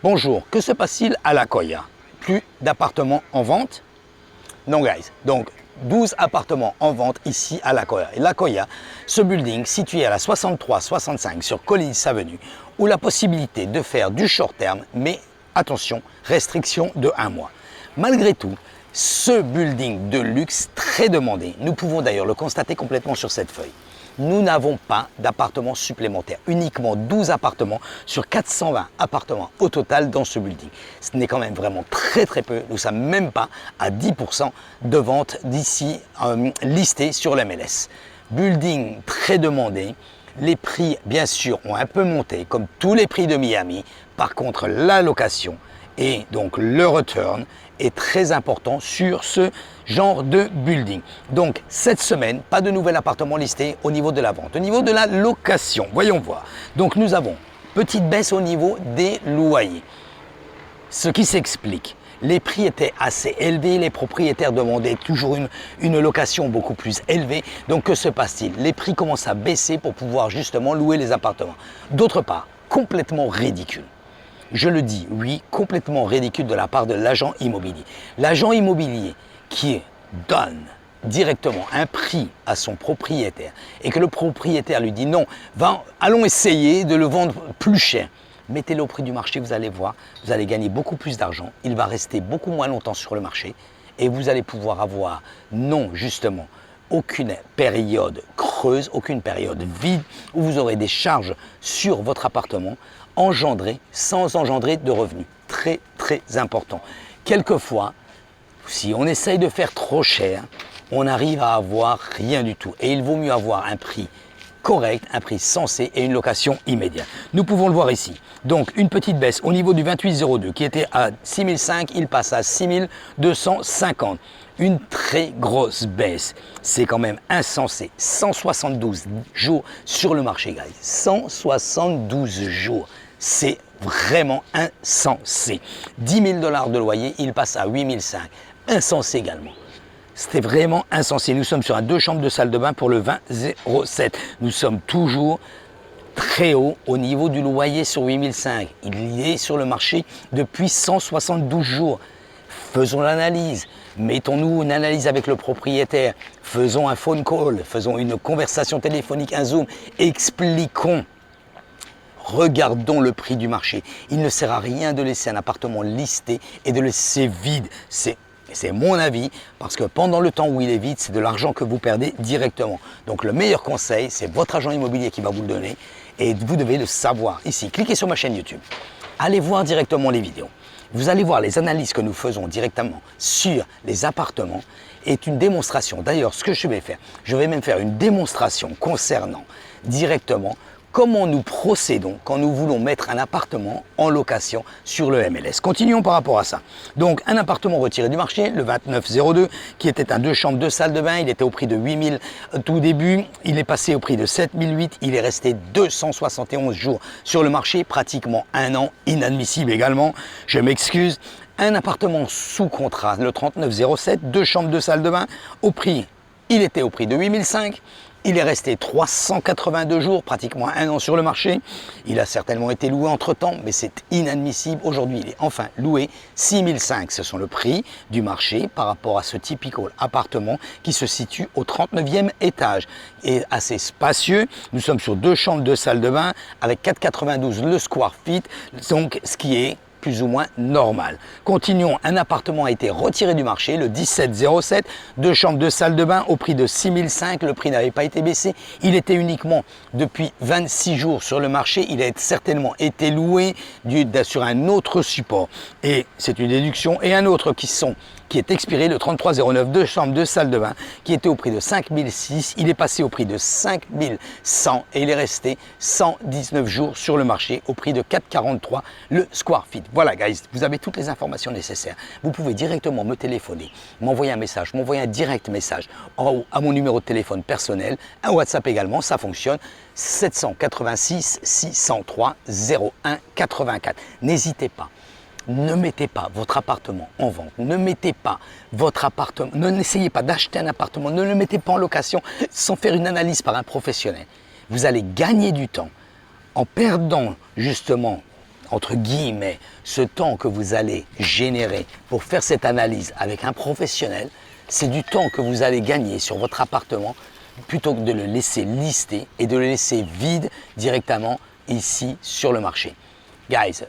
Bonjour, que se passe-t-il à La Coya? Plus d'appartements en vente? Non guys, donc 12 appartements en vente ici à La Coya. Et La Coya, ce building situé à la 63-65 sur Collins Avenue, où la possibilité de faire du short terme, mais attention, restriction de 1 mois. Malgré tout, ce building de luxe très demandé, nous pouvons d'ailleurs le constater complètement sur cette feuille. Nous n'avons pas d'appartements supplémentaires, uniquement 12 appartements sur 420 appartements au total dans ce building. Ce n'est quand même vraiment très peu, nous ne sommes même pas à 10% de ventes d'ici listées sur l'MLS. Building très demandé, les prix bien sûr ont un peu monté comme tous les prix de Miami, par contre la location et donc le return est très important sur ce genre de building. Donc cette semaine, pas de nouvel appartement listé au niveau de la vente. Au niveau de la location, voyons voir. Donc nous avons petite baisse au niveau des loyers. Ce qui s'explique, les prix étaient assez élevés, les propriétaires demandaient toujours une location beaucoup plus élevée. Donc que se passe-t-il? Les prix commencent à baisser pour pouvoir justement louer les appartements. D'autre part, complètement ridicule. Je le dis, oui, complètement ridicule de la part de l'agent immobilier. L'agent immobilier qui donne directement un prix à son propriétaire et que le propriétaire lui dit non, allons essayer de le vendre plus cher. Mettez-le au prix du marché, vous allez voir, vous allez gagner beaucoup plus d'argent, il va rester beaucoup moins longtemps sur le marché et vous allez pouvoir avoir, non justement, aucune période creuse, aucune période vide où vous aurez des charges sur votre appartement engendrées sans engendrer de revenus. Très important. Quelquefois, si on essaye de faire trop cher, on arrive à avoir rien du tout. Et il vaut mieux avoir un prix correct, un prix sensé et une location immédiate. Nous pouvons le voir ici. Donc une petite baisse au niveau du 2802 qui était à 6005, il passe à 6250. Une très grosse baisse. C'est quand même insensé. 172 jours sur le marché, guys. 172 jours. C'est vraiment insensé. 10 000 $ de loyer, il passe à 8005. Insensé également. C'était vraiment insensé. Nous sommes sur un 2 chambres de salle de bain pour le 2007. Nous sommes toujours très haut au niveau du loyer sur 8005. Il est sur le marché depuis 172 jours. Faisons l'analyse. Mettons-nous une analyse avec le propriétaire. Faisons un phone call. Faisons une conversation téléphonique, un Zoom. Expliquons. Regardons le prix du marché. Il ne sert à rien de laisser un appartement listé et de le laisser vide. C'est mon avis, parce que pendant le temps où il est vide, c'est de l'argent que vous perdez directement. Donc le meilleur conseil, c'est votre agent immobilier qui va vous le donner et vous devez le savoir. Ici, cliquez sur ma chaîne YouTube. Allez voir directement les vidéos. Vous allez voir les analyses que nous faisons directement sur les appartements est une démonstration. D'ailleurs, ce que je vais faire, je vais même faire une démonstration concernant directement comment nous procédons quand nous voulons mettre un appartement en location sur le MLS. Continuons par rapport à ça. Donc un appartement retiré du marché, le 2902, qui était un 2 chambres, 2 salles de bain, il était au prix de 8000 tout début, il est passé au prix de 7008, il est resté 271 jours sur le marché, pratiquement 1 an, inadmissible également, je m'excuse. Un appartement sous contrat, le 3907, 2 chambres, 2 salles de bain, il était au prix de 8005. Il est resté 382 jours, pratiquement 1 an sur le marché. Il a certainement été loué entre-temps, mais c'est inadmissible. Aujourd'hui, il est enfin loué 6005. Ce sont le prix du marché par rapport à ce typical appartement qui se situe au 39e étage. Et assez spacieux. Nous sommes sur 2 chambres, 2 salles de bain avec 4,92 le square feet. Donc, ce qui est plus ou moins normal. Continuons, un appartement a été retiré du marché, le 1707, 2 chambres, 2 salles de bain au prix de 6005, le prix n'avait pas été baissé, il était uniquement depuis 26 jours sur le marché, il a certainement été loué sur un autre support et c'est une déduction, et un autre qui est expiré, le 3309, 2 chambres, 2 salles de bain, qui était au prix de 5006, il est passé au prix de 5100 et il est resté 119 jours sur le marché au prix de 4,43 le square feet. Voilà guys, vous avez toutes les informations nécessaires. Vous pouvez directement me téléphoner, m'envoyer un message, m'envoyer un direct message à mon numéro de téléphone personnel, un WhatsApp également, ça fonctionne, 786 603 01 84. N'hésitez pas. Ne mettez pas votre appartement en vente, n'essayez pas d'acheter un appartement, ne le mettez pas en location sans faire une analyse par un professionnel. Vous allez gagner du temps en perdant justement entre guillemets, ce temps que vous allez générer pour faire cette analyse avec un professionnel, c'est du temps que vous allez gagner sur votre appartement plutôt que de le laisser lister et de le laisser vide directement ici sur le marché. Guys,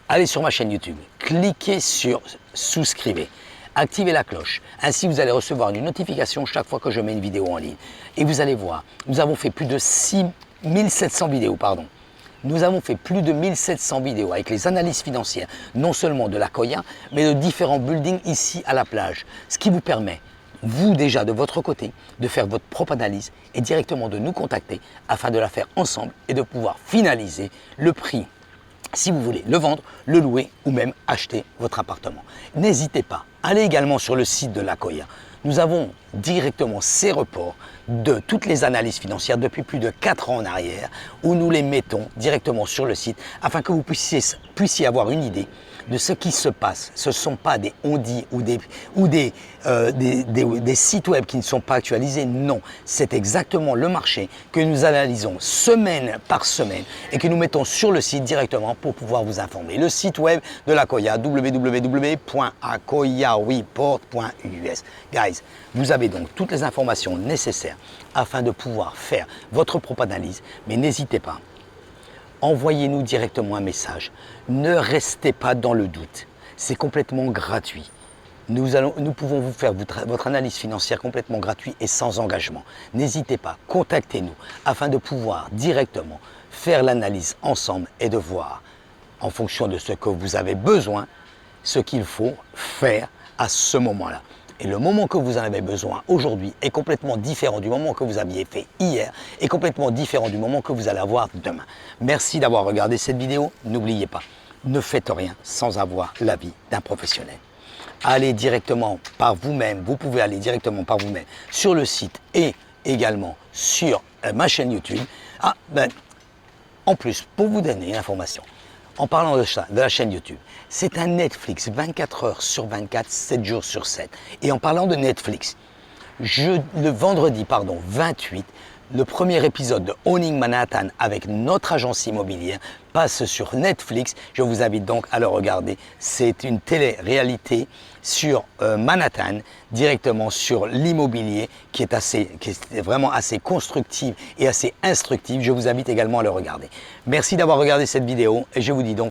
allez sur ma chaîne YouTube, cliquez sur souscrivez, activez la cloche. Ainsi, vous allez recevoir une notification chaque fois que je mets une vidéo en ligne. Et vous allez voir, nous avons fait plus de 1700 vidéos, pardon. Nous avons fait plus de 1700 vidéos avec les analyses financières, non seulement de l'Akoya, mais de différents buildings ici à la plage. Ce qui vous permet, vous déjà de votre côté, de faire votre propre analyse et directement de nous contacter afin de la faire ensemble et de pouvoir finaliser le prix. Si vous voulez le vendre, le louer ou même acheter votre appartement. N'hésitez pas, allez également sur le site de l'Akoya. Nous avons directement ces reports de toutes les analyses financières depuis plus de 4 ans en arrière où nous les mettons directement sur le site afin que vous puissiez avoir une idée de ce qui se passe. Ce ne sont pas des on-dit ou des sites web qui ne sont pas actualisés. Non, c'est exactement le marché que nous analysons semaine par semaine et que nous mettons sur le site directement pour pouvoir vous informer. Le site web de l'Akoya, www.akoyareport.us. Guys, vous avez donc toutes les informations nécessaires afin de pouvoir faire votre propre analyse, mais n'hésitez pas. Envoyez-nous directement un message. Ne restez pas dans le doute. C'est complètement gratuit. Nous pouvons vous faire votre analyse financière complètement gratuite et sans engagement. N'hésitez pas, contactez-nous afin de pouvoir directement faire l'analyse ensemble et de voir, en fonction de ce que vous avez besoin, ce qu'il faut faire à ce moment-là. Et le moment que vous en avez besoin aujourd'hui est complètement différent du moment que vous aviez fait hier et complètement différent du moment que vous allez avoir demain. Merci d'avoir regardé cette vidéo. N'oubliez pas, ne faites rien sans avoir l'avis d'un professionnel. Allez directement par vous-même, vous pouvez aller directement par vous-même sur le site et également sur ma chaîne YouTube. En plus, pour vous donner une information, en parlant de la chaîne YouTube, c'est un Netflix 24 heures sur 24, 7 jours sur 7. Et en parlant de Netflix, le vendredi 28, le premier épisode de Owning Manhattan avec notre agence immobilière passe sur Netflix. Je vous invite donc à le regarder. C'est une télé-réalité sur Manhattan, directement sur l'immobilier qui est vraiment assez constructive et assez instructive. Je vous invite également à le regarder. Merci d'avoir regardé cette vidéo et je vous dis donc